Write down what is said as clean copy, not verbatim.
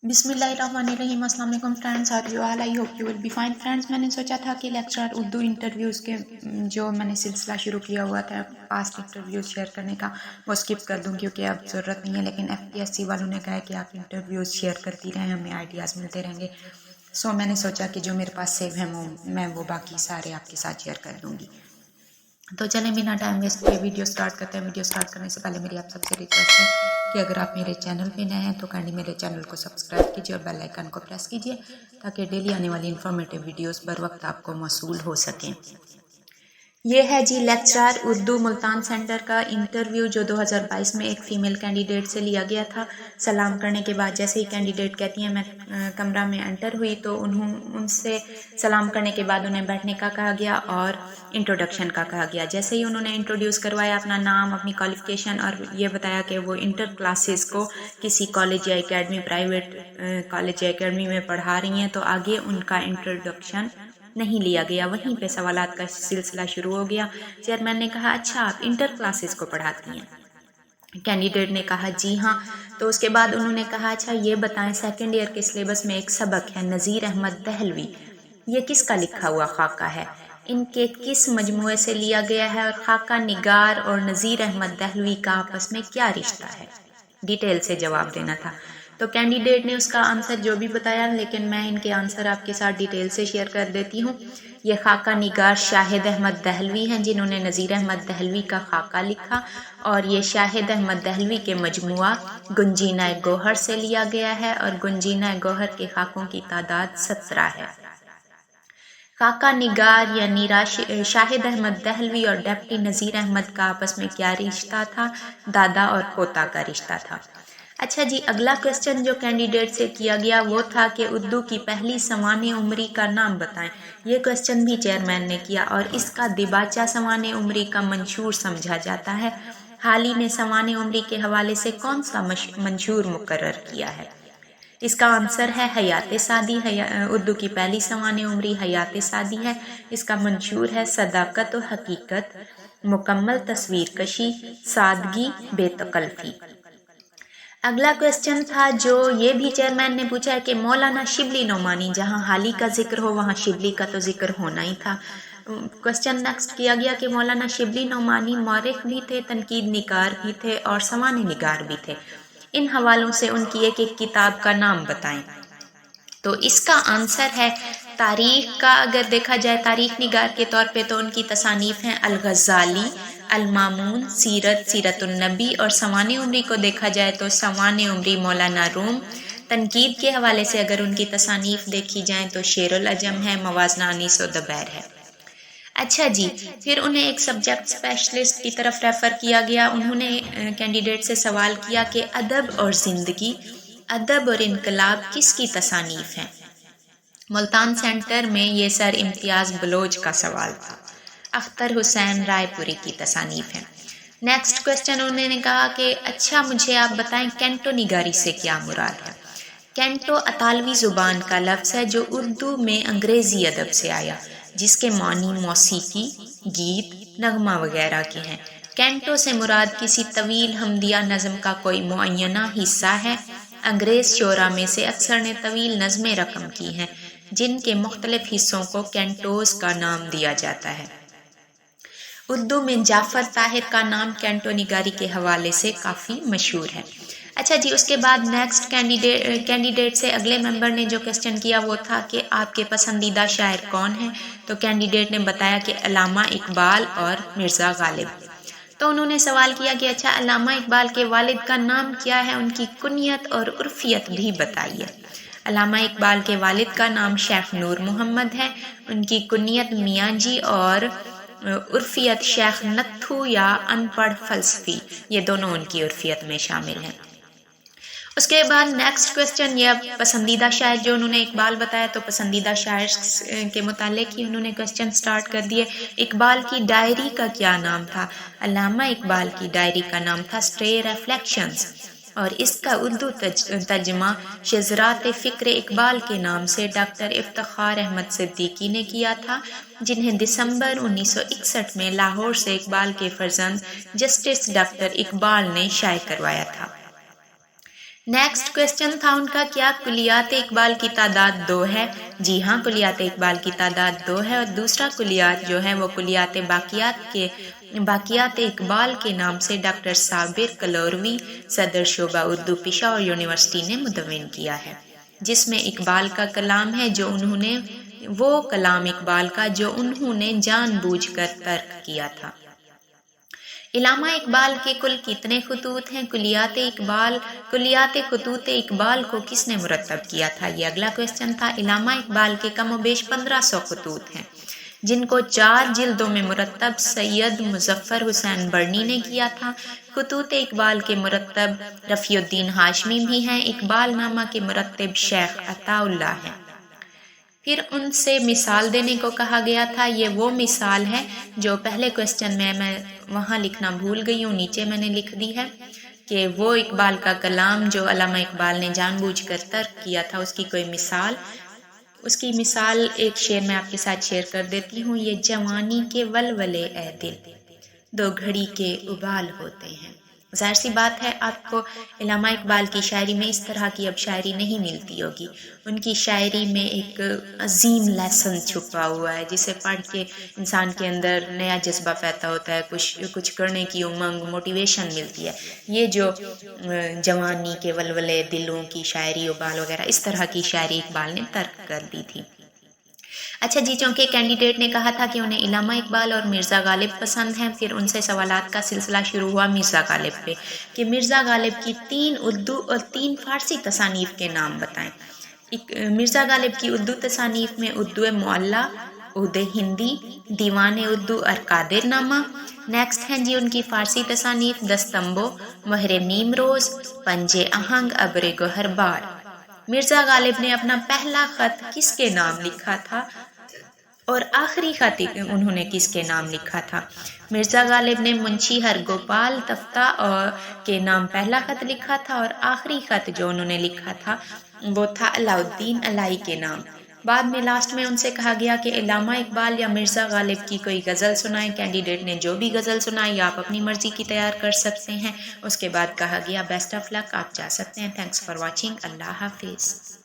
बिस्मिल्लाहिर्रहमानिर्रहीम। अस्सलाम वालेकुम friends, how you all, I hope you will be fine. Friends, मैंने सोचा था कि लेक्चरर उर्दू इंटरव्यूज़ के जो मैंने सिलसिला शुरू किया हुआ था पास्ट इंटरव्यूज़ शेयर करने का, वो स्किप कर दूं क्योंकि अब ज़रूरत नहीं है। लेकिन FPSC वालों ने कहा कि आप इंटरव्यूज़ शेयर करती रहें, हमें आइडियाज़ मिलते रहेंगे। सो मैंने सोचा कि जो मेरे पास सेव है मैं वो बाकी सारे आपके साथ शेयर कर दूँगी। तो चलें बिना टाइम वेस्ट किए वीडियो स्टार्ट करते हैं। वीडियो स्टार्ट करने से पहले मेरी आप सबसे रिक्वेस्ट है कि अगर आप मेरे चैनल पे नए हैं तो काइंडली मेरे चैनल को सब्सक्राइब कीजिए और बेल आइकन को प्रेस कीजिए ताकि डेली आने वाली इन्फॉर्मेटिव वीडियोस बर वक्त आपको मौसूल हो सकें। ये है जी लेक्चरर उर्दू मुल्तान सेंटर का इंटरव्यू जो 2022 में एक फ़ीमेल कैंडिडेट से लिया गया था। सलाम करने के बाद जैसे ही कैंडिडेट कहती हैं मैं कमरा में एंटर हुई तो उनसे सलाम करने के बाद उन्हें बैठने का कहा गया और इंट्रोडक्शन का कहा गया। जैसे ही उन्होंने इंट्रोड्यूस करवाया अपना नाम, अपनी क्वालिफ़िकेशन और ये बताया कि वो इंटर क्लासेस को किसी कॉलेज या एकेडमी, प्राइवेट कॉलेज या एकेडमी में पढ़ा रही हैं, तो आगे उनका इंट्रोडक्शन नहीं लिया गया। वहीं पे सवालात का सिलसिला शुरू हो गया। चेयरमैन ने कहा, अच्छा आप इंटर क्लासेस को पढ़ाती हैं? कैंडिडेट ने कहा जी हाँ। तो उसके बाद उन्होंने कहा, अच्छा ये बताएं सेकंड ईयर के सिलेबस में एक सबक है नज़ीर अहमद दहलवी, ये किसका लिखा हुआ खाका है? इनके किस मजमूए से लिया गया है और खाका निगार और नज़ीर अहमद दहलवी का आपस में क्या रिश्ता है? डिटेल से जवाब देना था। तो कैंडिडेट ने उसका आंसर जो भी बताया, लेकिन मैं इनके आंसर आपके साथ डिटेल से शेयर कर देती हूँ। ये खाका निगार शाहिद अहमद दहलवी हैं जिन्होंने नज़ीर अहमद दहलवी का खाका लिखा, और ये शाहिद अहमद दहलवी के मजमुआ गुंजीना गोहर से लिया गया है और गुंजीना गोहर के खाकों की तादाद 17 है। खाका निगार यानी शाहिद अहमद दहलवी और डेप्टी नज़ीर अहमद का आपस में क्या रिश्ता था? दादा और पोता का रिश्ता था। अच्छा जी, अगला क्वेश्चन जो कैंडिडेट से किया गया वो था कि उर्दू की पहली सवाने उमरी का नाम बताएं। ये क्वेश्चन भी चेयरमैन ने किया और इसका दिबाचा सवाने उमरी का मंशूर समझा जाता है। हाल ही में सवाने उमरी के हवाले से कौन सा मंशूर मुकर्रर किया है? इसका आंसर है हयात सादी। उर्दू की पहली सवाने उमरी हयात सादी है। इसका मंशूर है सदाकत और हकीकत, मुकम्मल तस्वीर कशी, सादगी, बेतकल्फी। अगला क्वेश्चन था जो ये भी चेयरमैन ने पूछा है कि मौलाना शिबली नोमानी, जहाँ हाली का जिक्र हो वहाँ शिबली का तो जिक्र होना ही था। क्वेश्चन नेक्स्ट किया गया कि मौलाना शिबली नोमानी मौरिख भी थे, तनकीद निगार भी थे और सवाने निगार भी थे। इन हवालों से उनकी एक एक किताब का नाम बताएं। तो इसका आंसर है तारीख का। अगर देखा जाए तारीख निगार के तौर पे तो उनकी तसानीफ हैं अल-गज़ाली, अल-मामून, सीरत, सीरतुन्नबी, और सवाने उमरी को देखा जाए तो सवाने उमरी मौलाना रूम। तनकीद के हवाले से अगर उनकी तसानीफ देखी जाए तो शेरुल अजम है, मवाज़ना अनीस व दबैर है। अच्छा जी, फिर उन्हें एक सब्जेक्ट स्पेशलिस्ट की तरफ रेफ़र किया गया। उन्होंने कैंडिडेट से सवाल किया कि अदब और ज़िंदगी, अदब और इनकलाब किसकी तसानीफ हैं? मुल्तान सेंटर में ये सर इम्तियाज़ बलोच का सवाल था। अख्तर हुसैन रायपुरी की तसानीफ है। नेक्स्ट क्वेश्चन उन्होंने कहा कि अच्छा मुझे आप बताएं कैंटो निगारी से क्या मुराद है? कैंटो अतालवी ज़ुबान का लफ्ज़ है जो उर्दू में अंग्रेज़ी अदब से आया, जिसके मानी मौसीकी, गीत, नगमा वगैरह के हैं। कैंटो से मुराद किसी तवील हमदिया नज़म का कोई मुअय्यना हिस्सा है। अंग्रेज़ शोरा में से अक्सर ने तवील नज़में रकम की हैं जिनके मुख्तलिफ हिस्सों को कैंटोज़ का नाम दिया जाता है। उर्दू में जाफ़र ताहिर का नाम कैंटो निगारी के हवाले से काफ़ी मशहूर है। अच्छा जी, उसके बाद नेक्स्ट कैंडिडेट से अगले मेंबर ने जो क्वेश्चन किया वो था कि आपके पसंदीदा शायर कौन हैं? तो कैंडिडेट ने बताया कि अल्लामा इकबाल और मिर्ज़ा गालिब। तो उन्होंने सवाल किया कि अच्छा अल्लामा इकबाल के वालिद का नाम क्या है, उनकी कुनियत और उर्फियत भी बताइए। अल्लामा इकबाल के वालिद का नाम शेख नूर मोहम्मद है, उनकी कुनियत मियाँ जी और उर्फियत शेख नत्थू या अनपढ़ फलसफी, ये दोनों उनकी उर्फियत में शामिल हैं। उसके बाद नेक्स्ट क्वेश्चन, ये पसंदीदा शायर जो उन्होंने इकबाल बताया तो पसंदीदा शायर के मुतालिक ही उन्होंने क्वेश्चन स्टार्ट कर दिए। इकबाल की डायरी का क्या नाम था? अल्लामा इकबाल की डायरी का नाम था स्ट्रे रिफ्लेक्शंस, और इसका उर्दू तर्जमा शज़रात फ़िक्र इकबाल के नाम से डॉक्टर इफ्तिखार अहमद सिद्दीकी ने किया था, जिन्हें दिसंबर 1961 में लाहौर से इकबाल के फर्जंद जस्टिस डॉक्टर इकबाल ने शाये करवाया था। नेक्स्ट क्वेश्चन था उनका, क्या कुलियात इकबाल की तादाद 2 है? जी हाँ, कुलियात इकबाल की तादाद 2 है। और दूसरा कुलियात जो है वो कुलियात बाकियात इकबाल के नाम से डॉक्टर साबिर कलोरवी सदर शोबा उर्दू पेशावर यूनिवर्सिटी ने मुदव्विन किया है, जिसमें इकबाल का कलाम है जो उन्होंने जानबूझकर तर्क किया था। इलामा इकबाल के कुल कितने खतूत हैं? कुलियात खतूत इकबाल को किसने मुरतब किया था? ये अगला क्वेश्चन था। इलामा इकबाल के कमोबेश 1500 खतूत हैं, जिनको 4 जिल्दों में मुरतब सैयद मुजफ्फर हुसैन बर्नी ने किया था। खतूत इकबाल के मुरतब रफ़ीउद्दीन हाशमी भी हैं। इकबाल नामा के मुरतब शेख अताउल्लाह हैं। फिर उनसे मिसाल देने को कहा गया था। ये वो मिसाल है जो पहले क्वेश्चन में मैं वहाँ लिखना भूल गई हूँ, नीचे मैंने लिख दी है कि वो इकबाल का कलाम जो अल्लामा इकबाल ने जानबूझकर तर्क किया था, उसकी मिसाल एक शेर मैं आपके साथ शेयर कर देती हूँ। ये जवानी के वलवले ए दिल, 2 घड़ी के उबाल होते हैं। ज़ाहिर सी बात है आपको इलामा इकबाल की शायरी में इस तरह की अब शायरी नहीं मिलती होगी। उनकी शायरी में एक अजीम लेसन छुपा हुआ है, जिसे पढ़ के इंसान के अंदर नया जज्बा पैदा होता है, कुछ करने की उमंग, मोटिवेशन मिलती है। ये जो जवानी के वलवले दिलों की शायरी, उबाल वगैरह, इस तरह की शायरी इकबाल ने तर्क कर दी थी। अच्छा जी, चूँकि कैंडिडेट ने कहा था कि उन्हें इलामा इकबाल और मिर्ज़ा गालिब पसंद हैं, फिर उनसे सवालात का सिलसिला शुरू हुआ मिर्ज़ा गालिब पे कि मिर्ज़ा गालिब की 3 उर्दू और 3 फ़ारसी तसानीफ़ के नाम बताएं। मिर्ज़ा गालिब की उर्दू तसानीफ़ में उर्दू मुअल्ला, उद हिंदी, दीवान उर्दू और कादिर नामा। नेक्स्ट हैं जी उनकी फ़ारसी तसानीफ़ दस्तंबो, महर नीम रोज़, पंजे आहंग, अब्र गोहरबार। मिर्ज़ा गालिब ने अपना पहला ख़त किसके नाम लिखा था और आखिरी ख़त उन्होंने किसके नाम लिखा था? मिर्ज़ा गालिब ने मुंशी हरगोपाल तफ्ता के नाम पहला ख़त लिखा था और आखिरी ख़त जो उन्होंने लिखा था वो था अलाउद्दीन अलाई के नाम। बाद में लास्ट में उनसे कहा गया कि इलामा इकबाल या मिर्ज़ा गालिब की कोई गज़ल सुनाएं। कैंडिडेट ने जो भी गज़ल सुनाई आप अपनी मर्ज़ी की तैयार कर सकते हैं। उसके बाद कहा गया बेस्ट ऑफ लक, आप जा सकते हैं। थैंक्स फॉर वॉचिंग, अल्लाह हाफिज़।